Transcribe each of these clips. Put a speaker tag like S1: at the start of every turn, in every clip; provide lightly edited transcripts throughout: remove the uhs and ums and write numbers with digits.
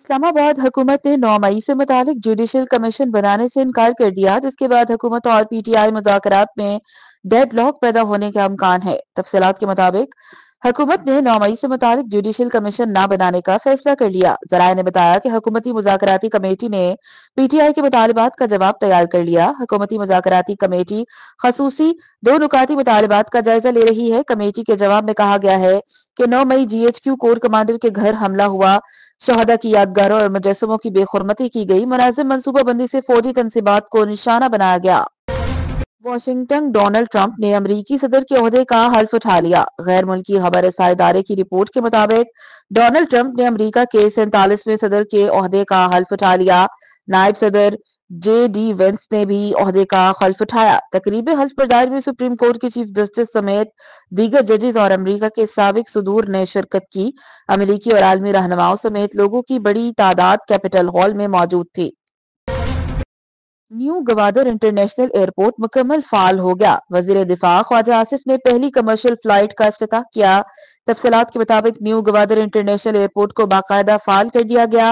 S1: इस्लाम आबाद हुकूमत ने 9 मई से मुतालिक जुडिशल कमीशन बनाने से इनकार कर दिया, जिसके बाद हुकूमत और पीटीआई मुज़ाकरात में डेडलॉक पैदा होने का इम्कान है। तफसीलात के मुताबिक हुकूमत ने 9 मई से मुतालिक जुडिशल कमीशन न बनाने का फैसला कर लिया। ज़राए ने बताया कि हुकूमती मुज़ाकराती कमेटी ने पीटीआई के मुतालबात का जवाब तैयार कर लिया। हुकूमती मुज़ाकराती कमेटी खसूसी 2 नुकाती मुतालबात का जायजा ले रही है। कमेटी के जवाब में कहा गया है कि 9 मई जीएचक्यू कोर कमांडर के घर हमला हुआ, शहदा की यादगारों और मुजस्समों की बेखुरमती की गई, मुनाज़िम मनसूबाबंदी से फौजी तनसीबात को निशाना बनाया गया। वाशिंगटन डोनाल्ड ट्रंप ने अमरीकी सदर के ओहदे का हल्फ उठा लिया। गैर मुल्की खबर रसाई इदारे की रिपोर्ट के मुताबिक डोनाल्ड ट्रंप ने अमरीका के 47वें सदर के ओहदे का हल्फ उठा लिया। नायब सदर जे डी वेंस ने भी ओहदे का हल्फ उठाया। तकरीब हल्फ बर्दारी में सुप्रीम कोर्ट के चीफ जस्टिस समेत दीगर जजेस और अमरीका के साबिक सदूर ने शिरकत की। अमरीकी और आलमी रहनुमाओं समेत लोगों की बड़ी तादाद कैपिटल हॉल में मौजूद थी। न्यू गवादर इंटरनेशनल एयरपोर्ट मुकम्मल फाल हो गया। वजीर दिफा ख्वाजा आसिफ ने पहली कमर्शियल फ्लाइट का इफ्तिताह किया। तफसीलात के मुताबिक न्यू गवादर इंटरनेशनल एयरपोर्ट को बाकायदा फाल कर दिया गया।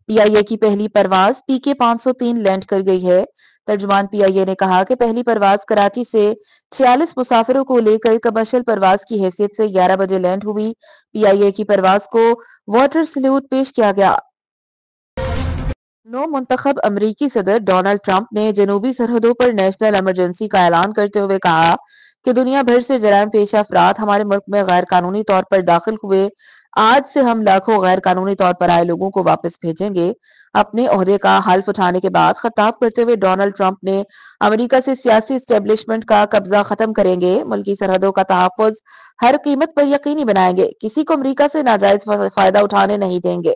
S1: पीआईए की पहली परवाज पीके 503 लैंड कर गई है। तर्जुमान पीआईए ने कहा कि पहली परवाज कराची से 46 मुसाफिरों को लेकर कमर्शियल परवाज की हैसियत से 11 बजे लैंड हुई। पीआईए की परवाज को वाटर सल्यूट पेश किया गया। नौ मुंतखब अमरीकी सदर डोनाल्ड ट्रंप ने जनूबी सरहदों पर नेशनल इमरजेंसी का ऐलान करते हुए कहा कि दुनिया भर से जराइम पेशा अफराद हमारे मुल्क में गैर कानूनी तौर पर दाखिल हुए। आज से हम लाखों गैर कानूनी तौर पर आए लोगों को वापस भेजेंगे। अपने ओहदे का हल्फ उठाने के बाद खिताब करते हुए डोनाल्ड ट्रंप ने अमेरिका से सियासी एस्टेब्लिशमेंट का कब्जा खत्म करेंगे, मुल्की सरहदों का तहफ़्फ़ुज़ हर कीमत पर यकीनी बनाएंगे, किसी को अमेरिका से नाजायज फायदा उठाने नहीं देंगे।